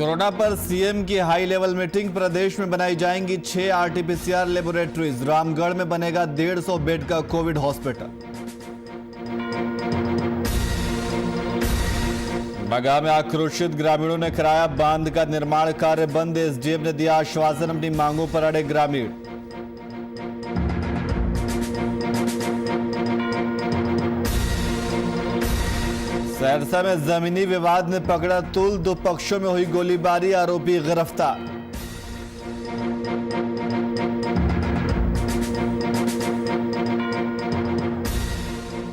Corona पर CM की high level meeting. प्रदेश में बनाई जाएंगी 6 आरटीपीसीआर लेबोरेटरीज। रामगढ़ में बनेगा 150 बेड का कोविड हॉस्पिटल। बगा में आक्रोशित ग्रामीणों ने कराया बांध का निर्माण कार्य बंद। एसडीएम ने दिया आश्वासन, अपनी मांगों पर अड़े ग्रामीण। सहरसा में जमीनी विवाद में पकड़ा तूल, दो पक्षों में हुई गोलीबारी, आरोपी गिरफ्तार।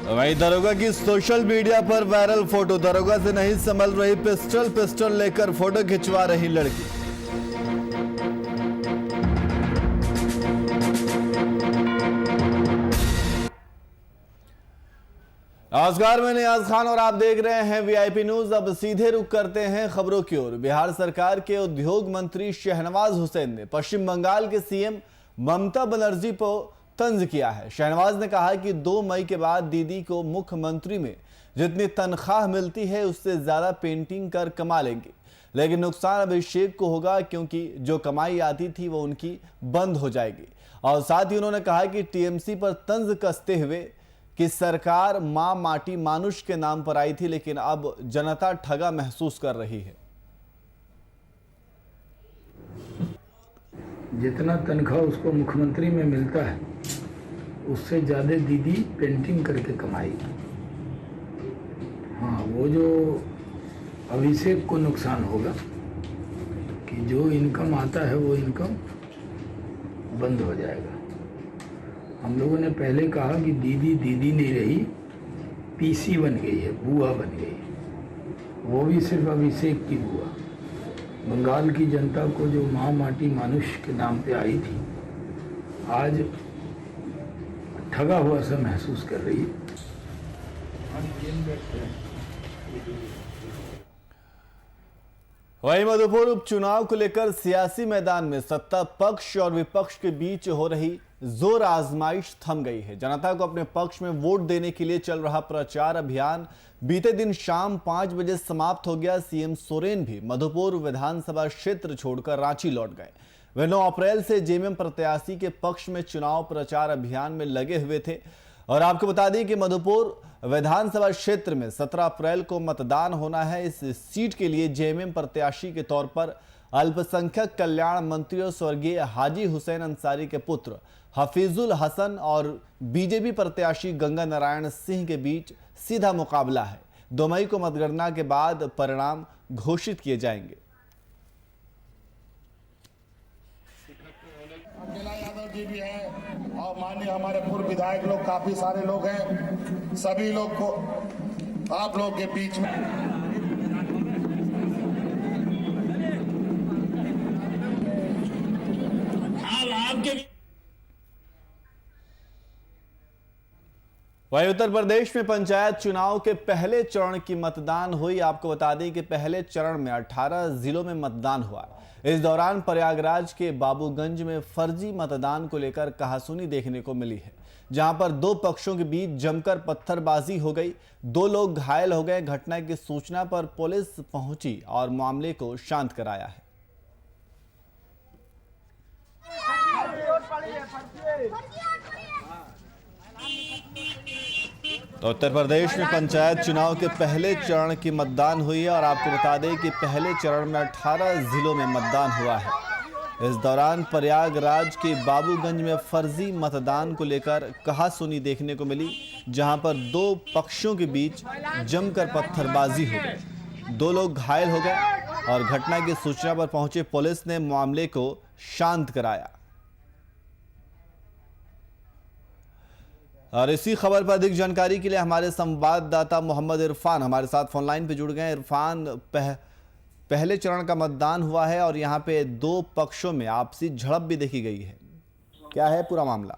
वहीं दरोगा की सोशल मीडिया पर वायरल फोटो। दरोगा से नहीं संभल रही पिस्टल लेकर फोटो खिंचवा रही लड़की। नमस्कार, मैं नियाज खान और आप देख रहे हैं वीआईपी न्यूज। अब सीधे रुख करते हैं खबरों की ओर। बिहार सरकार के उद्योग मंत्री शहनवाज हुसैन ने पश्चिम बंगाल के सीएम ममता बनर्जी को तंज किया है। शहनवाज ने कहा कि 2 मई के बाद दीदी को मुख्यमंत्री में जितनी तनख्वाह मिलती है उससे ज्यादा पेंटिंग कर कमा लेंगे, लेकिन नुकसान अभिषेक को होगा क्योंकि जो कमाई आती थी वो उनकी बंद हो जाएगी। और साथ ही उन्होंने कहा कि टीएमसी पर तंज कसते हुए कि सरकार मां माटी मानुष के नाम पर आई थी, लेकिन अब जनता ठगा महसूस कर रही है। जितना तनख्वाह उसको मुख्यमंत्री में मिलता है उससे ज्यादा दीदी पेंटिंग करके कमाएगी। हाँ, वो जो अभिषेक को नुकसान होगा कि जो इनकम आता है वो इनकम बंद हो जाएगा। हम लोगों ने पहले कहा कि दीदी दीदी नहीं रही, पीसी बन गई है, बुआ बन गई। वो भी सिर्फ अभिषेक की बुआ। बंगाल की जनता को जो माँ माटी मानुष के नाम पे आई थी, आज ठगा हुआ सा महसूस कर रही है। वहीं मधुपुर उपचुनाव को लेकर सियासी मैदान में सत्ता पक्ष और विपक्ष के बीच हो रही जोर आजमाइश थम गई है। जनता को अपने पक्ष में वोट देने के लिए चल रहा प्रचार अभियान बीते दिन शाम 5 बजे समाप्त हो गया। सीएम सोरेन भी मधुपुर विधानसभा क्षेत्र छोड़कर रांची लौट गए। वे 9 अप्रैल से जेएमएम प्रत्याशी के पक्ष में चुनाव प्रचार अभियान में लगे हुए थे। और आपको बता दें कि मधुपुर विधानसभा क्षेत्र में 17 अप्रैल को मतदान होना है। इस सीट के लिए जेएमएम प्रत्याशी के तौर पर अल्पसंख्यक कल्याण मंत्री और स्वर्गीय हाजी हुसैन अंसारी के पुत्र हफीजुल हसन और बीजेपी प्रत्याशी गंगा नारायण सिंह के बीच सीधा मुकाबला है। 2 मई को मतगणना के बाद परिणाम घोषित किए जाएंगे। यादव जी भी हैं और माननीय हमारे पूर्व विधायक लोग, काफी सारे लोग हैं। सभी लोग को आप लोग के बीच में वहीं उत्तर प्रदेश में पंचायत चुनाव के पहले चरण की मतदान हुई। आपको बता दें कि पहले चरण में 18 जिलों में मतदान हुआ। इस दौरान प्रयागराज के बाबूगंज में फर्जी मतदान को लेकर कहासुनी देखने को मिली है, जहां पर 2 पक्षों के बीच जमकर पत्थरबाजी हो गई। 2 लोग घायल हो गए। घटना की सूचना पर पुलिस पहुंची और मामले को शांत कराया है। तो उत्तर प्रदेश में पंचायत चुनाव के पहले चरण की मतदान हुई है और आपको बता दें कि पहले चरण में 18 जिलों में मतदान हुआ है। इस दौरान प्रयागराज के बाबूगंज में फर्जी मतदान को लेकर कहासुनी देखने को मिली, जहां पर 2 पक्षों के बीच जमकर पत्थरबाजी हो गई। 2 लोग घायल हो गए और घटना की सूचना पर पहुंचे पुलिस ने मामले को शांत कराया। और इसी खबर पर अधिक जानकारी के लिए हमारे संवाददाता मोहम्मद इरफान हमारे साथ फोन लाइन पे जुड़ गए। इरफान, पहले चरण का मतदान हुआ है और यहाँ पे 2 पक्षों में आपसी झड़प भी देखी गई है, क्या है पूरा मामला?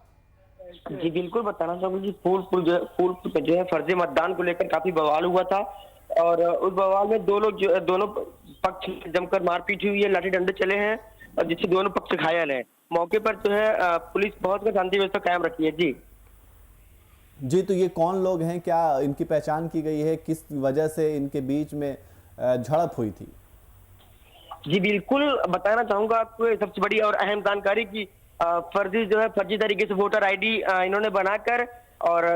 जी बिल्कुल बताना चाहूंगा कि फूलपुर पे जो है फर्जी मतदान को लेकर काफी बवाल हुआ था और उस बवाल में दोनों पक्ष जमकर मारपीट हुई है, लाठी डंडे चले हैं और जिससे दोनों पक्ष घायल हैं। मौके पर जो है पुलिस बहुत शांति व्यवस्था कायम रखी है। जी, तो ये कौन लोग हैं, क्या इनकी पहचान की गई है, किस वजह से इनके बीच में झड़प हुई थी? जी बिल्कुल, बताना चाहूंगा आपको सबसे बड़ी और अहम जानकारी की फर्जी तरीके से वोटर आईडी इन्होंने बनाकर और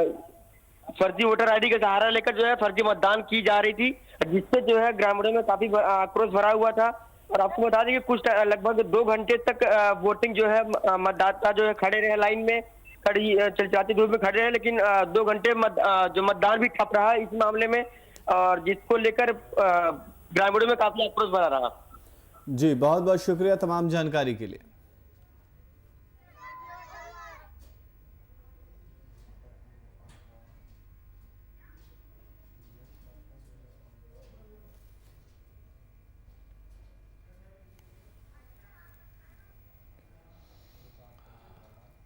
फर्जी वोटर आईडी का सहारा लेकर जो है फर्जी मतदान की जा रही थी, जिससे जो है ग्रामीणों में काफी आक्रोश भरा हुआ था। और आपको बता दें कि कुछ लगभग 2 घंटे तक वोटिंग जो है मतदाता जो है खड़े रहे लाइन में, खड़ी चिलचिलाती धूप में खड़े रहे, लेकिन 2 घंटे जो मतदान भी ठप रहा इस मामले में, और जिसको लेकर ग्रामीणों में काफी आक्रोश भरा रहा। जी बहुत बहुत शुक्रिया तमाम जानकारी के लिए।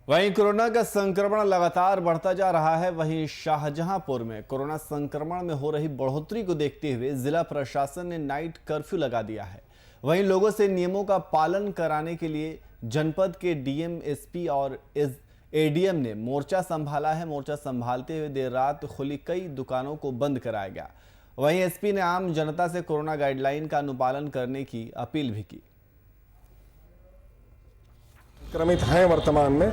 वहीं कोरोना का संक्रमण लगातार बढ़ता जा रहा है। वहीं शाहजहांपुर में कोरोना संक्रमण में हो रही बढ़ोतरी को देखते हुए जिला प्रशासन ने नाइट कर्फ्यू लगा दिया है। वहीं लोगों से नियमों का पालन कराने के लिए जनपद के डीएम, एसपी और एडीएम ने मोर्चा संभाला है। मोर्चा संभालते हुए देर रात खुली कई दुकानों को बंद कराया गया। वहीं एसपी ने आम जनता से कोरोना गाइडलाइन का अनुपालन करने की अपील भी की। संक्रमित हैं वर्तमान में,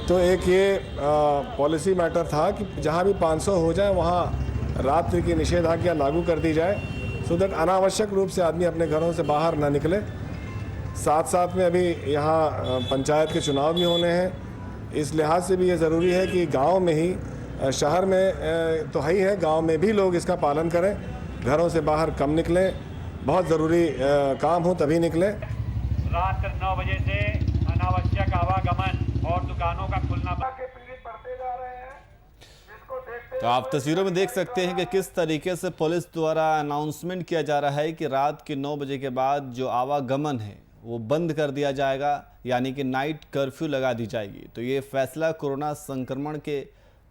तो एक ये पॉलिसी मैटर था कि जहां भी 500 हो जाए वहां रात्रि की निषेधाज्ञा लागू कर दी जाए, सो दैट अनावश्यक रूप से आदमी अपने घरों से बाहर ना निकले। साथ साथ में अभी यहाँ पंचायत के चुनाव भी होने हैं, इस लिहाज से भी ये ज़रूरी है कि गांव में ही, शहर में तो ही है, गांव में भी लोग इसका पालन करें, घरों से बाहर कम निकलें, बहुत ज़रूरी काम हो तभी निकलें। रात 9 बजे से अनावश्यक आवागमन और दुकानों का खुलना पीड़ित बढ़ते जा रहे हैं। तो आप तस्वीरों में देख सकते हैं कि किस तरीके से पुलिस द्वारा अनाउंसमेंट किया जा रहा है कि रात के 9 बजे के बाद जो आवागमन है वो बंद कर दिया जाएगा, यानी कि नाइट कर्फ्यू लगा दी जाएगी। तो ये फैसला कोरोना संक्रमण के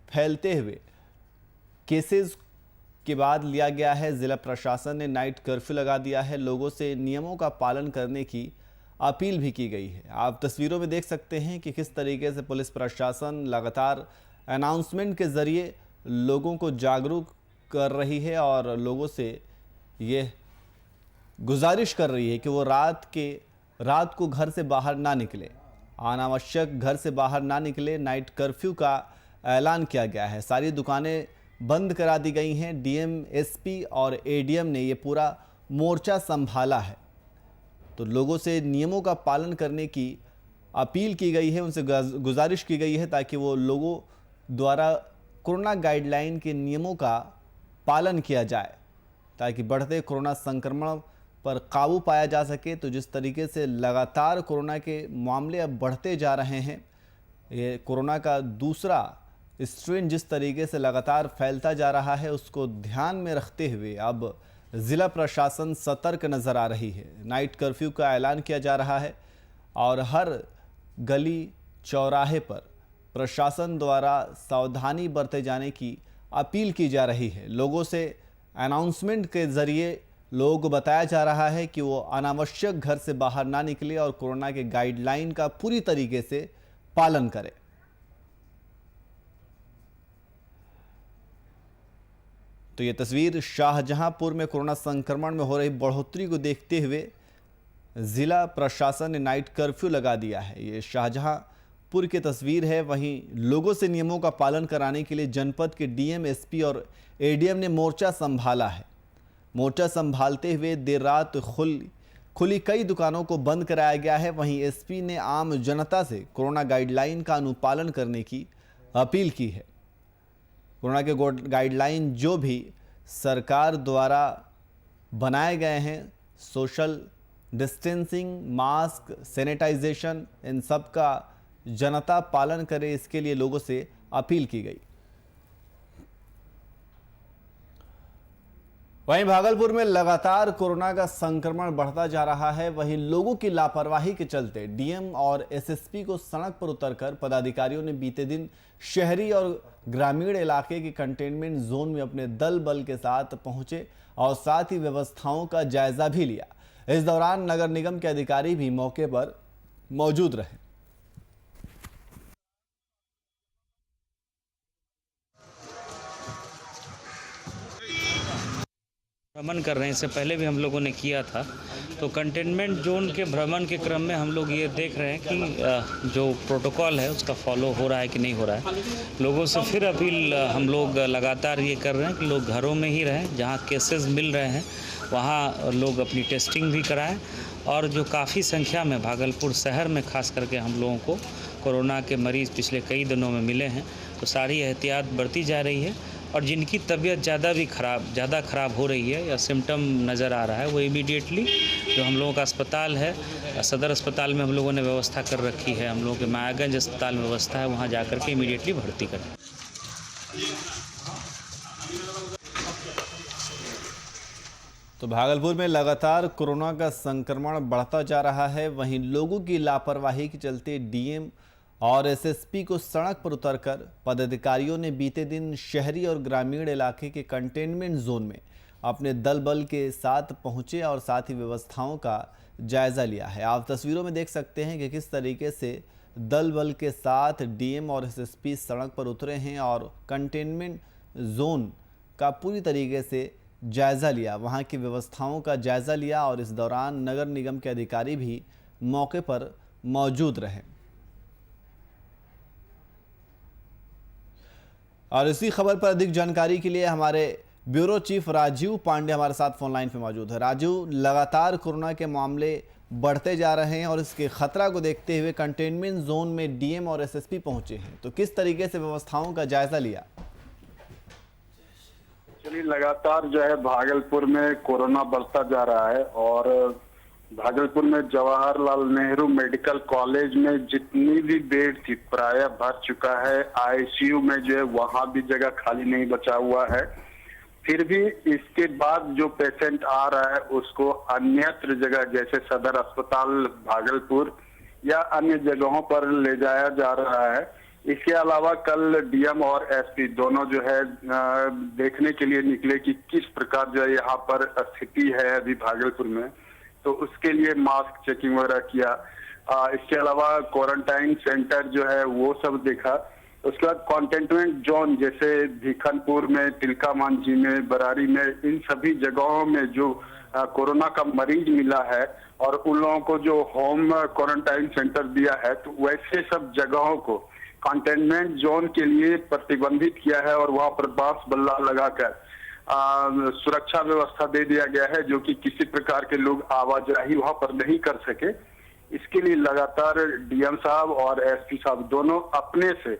फैलते हुए केसेस के बाद लिया गया है। जिला प्रशासन ने नाइट कर्फ्यू लगा दिया है। लोगों से नियमों का पालन करने की अपील भी की गई है। आप तस्वीरों में देख सकते हैं कि किस तरीके से पुलिस प्रशासन लगातार अनाउंसमेंट के ज़रिए लोगों को जागरूक कर रही है और लोगों से ये गुजारिश कर रही है कि वो रात को घर से बाहर ना निकले, अनावश्यक घर से बाहर ना निकले। नाइट कर्फ्यू का ऐलान किया गया है। सारी दुकानें बंद करा दी गई हैं। डीएम, एसपी और एडीएम ने ये पूरा मोर्चा संभाला है। तो लोगों से नियमों का पालन करने की अपील की गई है, उनसे गुजारिश की गई है ताकि वो लोगों द्वारा कोरोना गाइडलाइन के नियमों का पालन किया जाए, ताकि बढ़ते कोरोना संक्रमण पर काबू पाया जा सके। तो जिस तरीके से लगातार कोरोना के मामले अब बढ़ते जा रहे हैं, ये कोरोना का दूसरा स्ट्रेन जिस तरीके से लगातार फैलता जा रहा है, उसको ध्यान में रखते हुए अब ज़िला प्रशासन सतर्क नज़र आ रही है। नाइट कर्फ्यू का ऐलान किया जा रहा है और हर गली चौराहे पर प्रशासन द्वारा सावधानी बरते जाने की अपील की जा रही है। लोगों से अनाउंसमेंट के ज़रिए लोगों को बताया जा रहा है कि वो अनावश्यक घर से बाहर ना निकले और कोरोना के गाइडलाइन का पूरी तरीके से पालन करें। तो ये तस्वीर शाहजहांपुर में कोरोना संक्रमण में हो रही बढ़ोतरी को देखते हुए जिला प्रशासन ने नाइट कर्फ्यू लगा दिया है। ये शाहजहांपुर की तस्वीर है। वहीं लोगों से नियमों का पालन कराने के लिए जनपद के डीएम, एसपी और एडीएम ने मोर्चा संभाला है। मोर्चा संभालते हुए देर रात खुली कई दुकानों को बंद कराया गया है। वहीं एसपी ने आम जनता से कोरोना गाइडलाइन का अनुपालन करने की अपील की है। कोरोना के गाइडलाइन जो भी सरकार द्वारा बनाए गए हैं, सोशल डिस्टेंसिंग, मास्क, सैनिटाइजेशन, इन सब का जनता पालन करे, इसके लिए लोगों से अपील की गई। वहीं भागलपुर में लगातार कोरोना का संक्रमण बढ़ता जा रहा है। वहीं लोगों की लापरवाही के चलते डीएम और एसएसपी को सड़क पर उतरकर पदाधिकारियों ने बीते दिन शहरी और ग्रामीण इलाके के कंटेनमेंट जोन में अपने दल बल के साथ पहुंचे और साथ ही व्यवस्थाओं का जायजा भी लिया। इस दौरान नगर निगम के अधिकारी भी मौके पर मौजूद रहे। भ्रमण कर रहे हैं, इससे पहले भी हम लोगों ने किया था। तो कंटेनमेंट जोन के भ्रमण के क्रम में हम लोग ये देख रहे हैं कि जो प्रोटोकॉल है उसका फॉलो हो रहा है कि नहीं हो रहा है। लोगों से फिर अपील हम लोग लगातार ये कर रहे हैं कि लोग घरों में ही रहें, जहाँ केसेस मिल रहे हैं वहाँ लोग अपनी टेस्टिंग भी कराएं। और जो काफ़ी संख्या में भागलपुर शहर में खास करके हम लोगों को कोरोना के मरीज़ पिछले कई दिनों में मिले हैं, तो सारी एहतियात बरती जा रही है। और जिनकी तबीयत ज़्यादा ख़राब हो रही है या सिम्टम नज़र आ रहा है, वो इमीडिएटली जो हम लोगों का अस्पताल है, सदर अस्पताल में हम लोगों ने व्यवस्था कर रखी है, हम लोगों के मायागंज अस्पताल में व्यवस्था है, वहाँ जा कर के इमीडिएटली भर्ती करें। तो भागलपुर में लगातार कोरोना का संक्रमण बढ़ता जा रहा है। वहीं लोगों की लापरवाही के चलते डीएम और एसएसपी को सड़क पर उतरकर पदाधिकारियों ने बीते दिन शहरी और ग्रामीण इलाके के कंटेनमेंट जोन में अपने दल बल के साथ पहुंचे और साथ ही व्यवस्थाओं का जायजा लिया है। आप तस्वीरों में देख सकते हैं कि किस तरीके से दल बल के साथ डीएम और एसएसपी सड़क पर उतरे हैं और कंटेनमेंट जोन का पूरी तरीके से जायजा लिया, वहां की व्यवस्थाओं का जायजा लिया। और इस दौरान नगर निगम के अधिकारी भी मौके पर मौजूद रहे। और इसी खबर पर अधिक जानकारी के लिए हमारे ब्यूरो चीफ राजीव पांडे हमारे साथ फोन लाइन पे मौजूद है। राजीव, लगातार कोरोना के मामले बढ़ते जा रहे हैं और इसके खतरा को देखते हुए कंटेनमेंट जोन में डीएम और एसएसपी पहुंचे हैं, तो किस तरीके से व्यवस्थाओं का जायजा लिया? चलिए, लगातार जो है भागलपुर में कोरोना बढ़ता जा रहा है और भागलपुर में जवाहरलाल नेहरू मेडिकल कॉलेज में जितनी भी बेड थी प्राय भर चुका है। आईसीयू में जो है वहां भी जगह खाली नहीं बचा हुआ है। फिर भी इसके बाद जो पेशेंट आ रहा है उसको अन्यत्र जगह जैसे सदर अस्पताल भागलपुर या अन्य जगहों पर ले जाया जा रहा है। इसके अलावा कल डीएम और एसपी दोनों जो है देखने के लिए निकले कि किस प्रकार जो है यहाँ पर स्थिति है अभी भागलपुर में, तो उसके लिए मास्क चेकिंग वगैरह किया। इसके अलावा क्वारंटाइन सेंटर जो है वो सब देखा। उसके बाद कंटेनमेंट जोन जैसे भिखनपुर में, तिलका मांझी में, बरारी में, इन सभी जगहों में जो कोरोना का मरीज मिला है और उन लोगों को जो होम क्वारंटाइन सेंटर दिया है, तो वैसे सब जगहों को कंटेनमेंट जोन के लिए प्रतिबंधित किया है और वहां पर बांस बल्ला लगाकर सुरक्षा व्यवस्था दे दिया गया है, जो कि किसी प्रकार के लोग आवाजाही वहां पर नहीं कर सके। इसके लिए लगातार डीएम साहब और एसपी साहब दोनों अपने से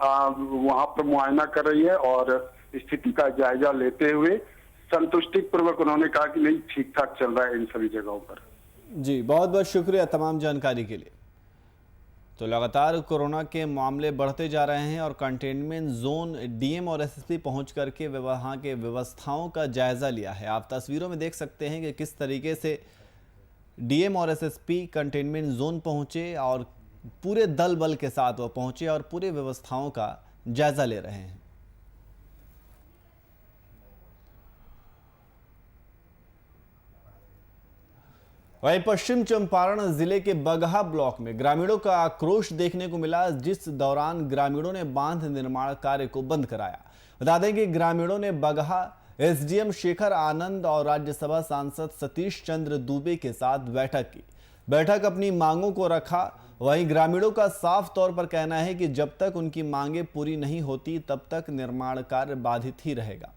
वहां पर मुआयना कर रही है और स्थिति का जायजा लेते हुए संतुष्टि पूर्वक उन्होंने कहा कि नहीं, ठीक ठाक चल रहा है इन सभी जगहों पर। जी, बहुत बहुत शुक्रिया तमाम जानकारी के लिए। तो लगातार कोरोना के मामले बढ़ते जा रहे हैं और कंटेनमेंट जोन डीएम और एसएसपी पहुंच करके वहां के व्यवस्थाओं का जायजा लिया है। आप तस्वीरों में देख सकते हैं कि किस तरीके से डीएम और एसएसपी कंटेनमेंट जोन पहुंचे और पूरे दल बल के साथ वो पहुंचे और पूरे व्यवस्थाओं का जायजा ले रहे हैं। वहीं पश्चिम चंपारण जिले के बगहा ब्लॉक में ग्रामीणों का आक्रोश देखने को मिला, जिस दौरान ग्रामीणों ने बांध निर्माण कार्य को बंद कराया। बता दें कि ग्रामीणों ने बगहा एसडीएम शेखर आनंद और राज्यसभा सांसद सतीश चंद्र दुबे के साथ बैठक अपनी मांगों को रखा। वहीं ग्रामीणों का साफ तौर पर कहना है कि जब तक उनकी मांगें पूरी नहीं होती तब तक निर्माण कार्य बाधित ही रहेगा।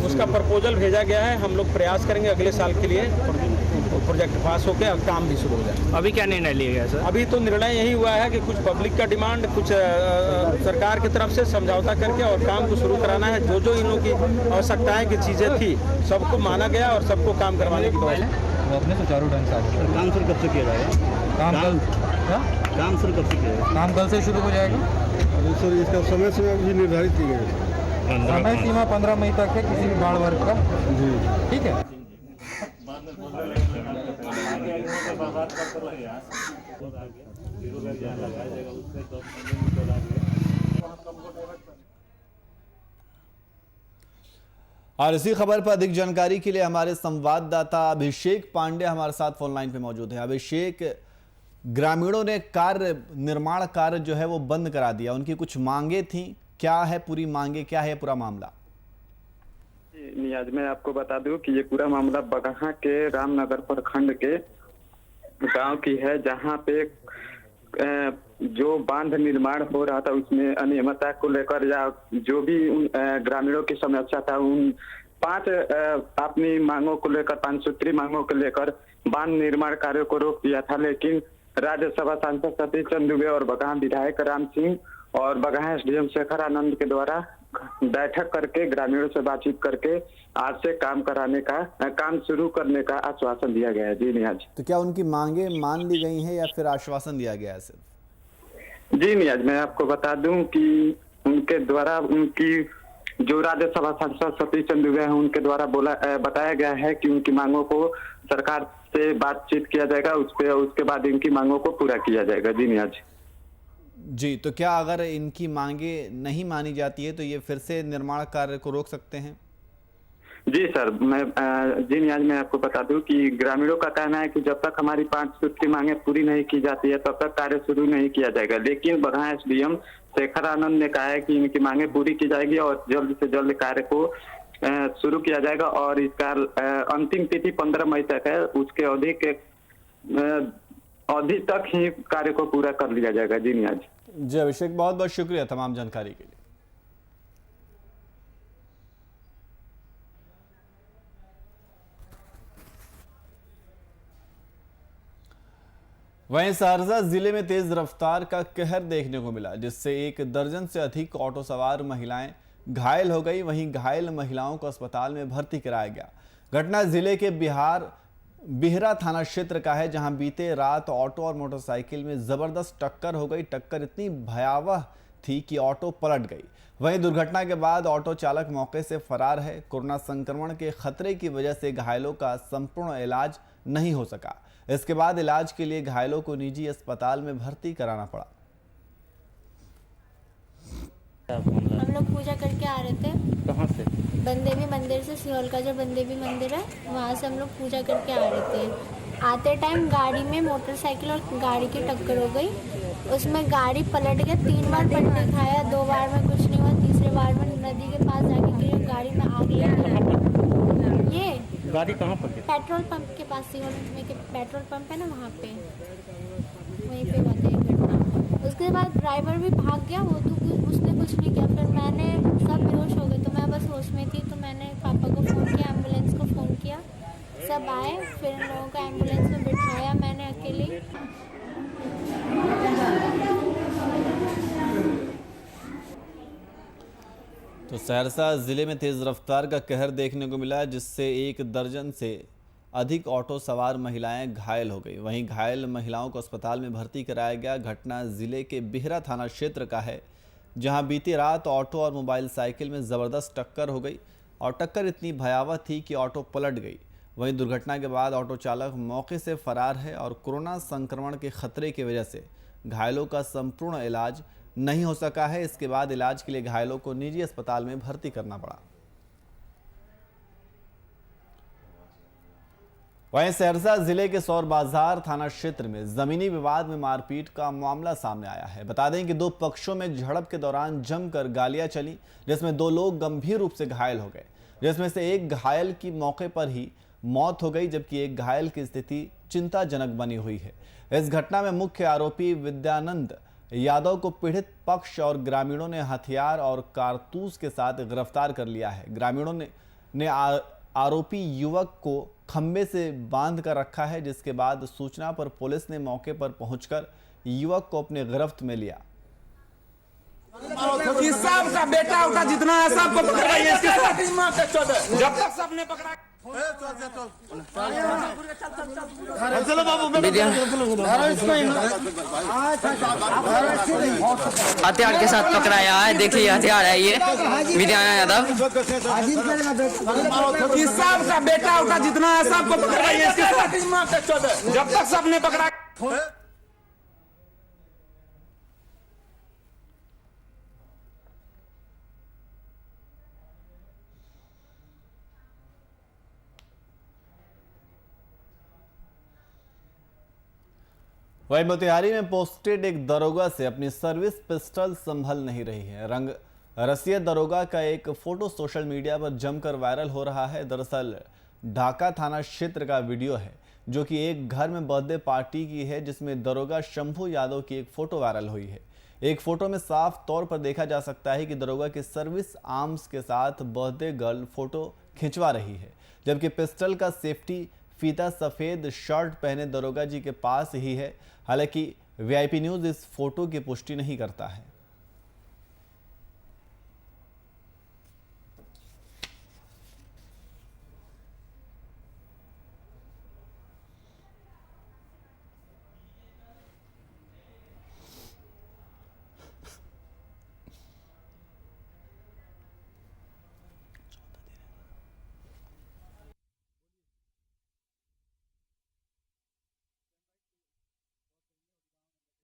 उसका प्रपोजल भेजा गया है, हम लोग प्रयास करेंगे अगले साल के लिए प्रोजेक्ट पास होकर और काम भी शुरू हो जाए। अभी क्या निर्णय लिया गया सर? अभी तो निर्णय यही हुआ है कि कुछ पब्लिक का डिमांड, कुछ सरकार की तरफ से समझौता करके और काम को शुरू कराना है। जो जो इन लोगों की आवश्यकताएं की चीजें थी सबको माना गया और सबको काम करवाने की वो अपने सुचारू ढंग से काम शुरू कब से किया जाएगा? काम शुरू कब से किया जाएगा? काम कल से शुरू हो जाएगा सर। इसका समय सीमा भी निर्धारित की गई है। समय सीमा 15 मई तक है किसी भी बाढ़ वर्ग का। जी ठीक है। और इसी खबर पर अधिक जानकारी के लिए हमारे संवाददाता अभिषेक पांडे हमारे साथ फोन लाइन पे मौजूद है। अभिषेक, ग्रामीणों ने निर्माण कार्य जो है वो बंद करा दिया, उनकी कुछ मांगे थी, क्या है पूरी मांगे, क्या है पूरा मामला? नियाज मैं आपको बता दूं कि ये पूरा मामला बगहा के रामनगर प्रखंड के गांव की है, जहां पे जो बांध निर्माण हो रहा था उसमें अनियमितता को लेकर या जो भी ग्रामीणों की समस्या था, उन 5 अपनी मांगों को लेकर, 5 सूत्री मांगों को लेकर बांध निर्माण कार्यों को रोक दिया था। लेकिन राज्यसभा सांसद सतीश चंद दुबे और बगहा विधायक राम सिंह और बगहा एसडीएम शेखर आनंद के द्वारा बैठक करके ग्रामीणों से बातचीत करके आज से काम शुरू करने का आश्वासन दिया गया है। जी नियाज। तो क्या उनकी मांगे मान ली गई हैं या फिर आश्वासन दिया गया है सिर्फ? जी नियाज, मैं आपको बता दूं कि उनके द्वारा उनकी जो राज्यसभा सांसद सतीश चंद दुबे हैं उनके द्वारा बताया गया है कि उनकी मांगों को सरकार से बातचीत किया जाएगा, उसके बाद इनकी मांगों को पूरा किया जाएगा। जी नियाज। जी, तो क्या अगर इनकी मांगे नहीं मानी जाती है तो ये फिर से निर्माण कार्य को रोक सकते हैं? जी सर, जी नियाज मैं आपको बता दूं कि ग्रामीणों का कहना है कि जब तक हमारी 5 सूत्री मांगे पूरी नहीं की जाती है तब तक कार्य शुरू नहीं किया जाएगा। लेकिन बगहा एसडीएम शेखर आनंद ने कहा है कि इनकी मांगे पूरी की जाएगी और जल्द से जल्द कार्य को शुरू किया जाएगा और इसका अंतिम तिथि 15 मई तक है। उसके अवधि तक ही कार्य को पूरा कर लिया जाएगा। जी नियाज। जी अभिषेक, बहुत बहुत शुक्रिया तमाम जानकारी के लिए। वहीं सहरसा जिले में तेज रफ्तार का कहर देखने को मिला, जिससे 1 दर्जन से अधिक ऑटो सवार महिलाएं घायल हो गई। वहीं घायल महिलाओं को अस्पताल में भर्ती कराया गया। घटना जिले के बिहरा थाना क्षेत्र का है, जहां बीते रात ऑटो और मोटरसाइकिल में जबरदस्त टक्कर हो गई। टक्कर इतनी भयावह थी कि ऑटो पलट गई। वहीं दुर्घटना के बाद ऑटो चालक मौके से फरार है। कोरोना संक्रमण के खतरे की वजह से घायलों का संपूर्ण इलाज नहीं हो सका। इसके बाद इलाज के लिए घायलों को निजी अस्पताल में भर्ती कराना पड़ा। हम लोग पूजा करके आ रहे थे। कहाँ से? बंदेवी मंदिर से, सिहोल का जो बंदेवी मंदिर है वहाँ से हम लोग पूजा करके आ रहे थे। आते टाइम गाड़ी में मोटरसाइकिल और गाड़ी की टक्कर हो गई। उसमें गाड़ी पलट गया, 3 बार पलटे खाया, 2 बार में कुछ नहीं हुआ, तीसरे बार में नदी के पास जाके गिरी, गाड़ी में आग लग गई। ये गाड़ी कहाँ पर? पेट्रोल पंप के पास, सिहोल में के पेट्रोल पंप है ना, वहाँ पे वहीं पे हुआ था ये घटना। उसके बाद ड्राइवर भी भाग गया, वो तो उसने कुछ नहीं किया। फिर मैंने, सब बेहोश हो गए तो मैं बस होश में थी, तो मैंने पापा को फ़ोन किया, एम्बुलेंस को फ़ोन किया, सब आए। फिर इन लोगों को एम्बुलेंस में बिठाया मैंने अकेली। तो सहरसा जिले में तेज रफ्तार का कहर देखने को मिला, जिससे 1 दर्जन से अधिक ऑटो सवार महिलाएं घायल हो गई। वहीं घायल महिलाओं को अस्पताल में भर्ती कराया गया। घटना जिले के बिहरा थाना क्षेत्र का है, जहां बीती रात ऑटो और मोबाइल साइकिल में ज़बरदस्त टक्कर हो गई और टक्कर इतनी भयावह थी कि ऑटो पलट गई। वहीं दुर्घटना के बाद ऑटो चालक मौके से फरार है और कोरोना संक्रमण के खतरे की वजह से घायलों का संपूर्ण इलाज नहीं हो सका है। इसके बाद इलाज के लिए घायलों को निजी अस्पताल में भर्ती करना पड़ा। वहीं सहरसा जिले के सौर बाजार थाना क्षेत्र में जमीनी विवाद में मारपीट का मामला सामने आया है। बता दें कि 2 पक्षों में झड़प के दौरान जमकर गालियां चली, जिसमें 2 लोग गंभीर रूप से घायल हो गए, जिसमें से एक घायल की मौके पर ही मौत हो गई, जबकि एक घायल की स्थिति चिंताजनक बनी हुई है। इस घटना में मुख्य आरोपी विद्यानंद यादव को पीड़ित पक्ष और ग्रामीणों ने हथियार और कारतूस के साथ गिरफ्तार कर लिया है। ग्रामीणों ने आरोपी युवक को खंबे से बांध कर रखा है, जिसके बाद सूचना पर पुलिस ने मौके पर पहुंचकर युवक को अपने गिरफ्त में लिया। सबका बेटा उठा जितना है सबको पकड़ाइए, जब तक सबने पकड़ा। हथियार के साथ पकड़ाया है, देखिए हथियार है ये विद्यानंद यादव। सबका बेटा उठा जितना है सबको पकड़ाइए, जब तक सबने पकड़ा। वहीं मोतिहारी में पोस्टेड एक दरोगा से अपनी सर्विस पिस्टल संभल नहीं रही है। रसिया दरोगा का एक फोटो सोशल मीडिया पर जमकर वायरल हो रहा है। दरअसल ढाका थाना क्षेत्र का वीडियो है जो कि एक घर में बर्थडे पार्टी की है, जिसमें दरोगा शंभू यादव की एक फोटो वायरल हुई है। एक फोटो में साफ तौर पर देखा जा सकता है कि दरोगा की सर्विस आर्म्स के साथ बर्थडे गर्ल फोटो खिंचवा रही है, जबकि पिस्टल का सेफ्टी फीता सफेद शर्ट पहने दरोगा जी के पास ही है। हालांकि वीआईपी न्यूज़ इस फोटो की पुष्टि नहीं करता है।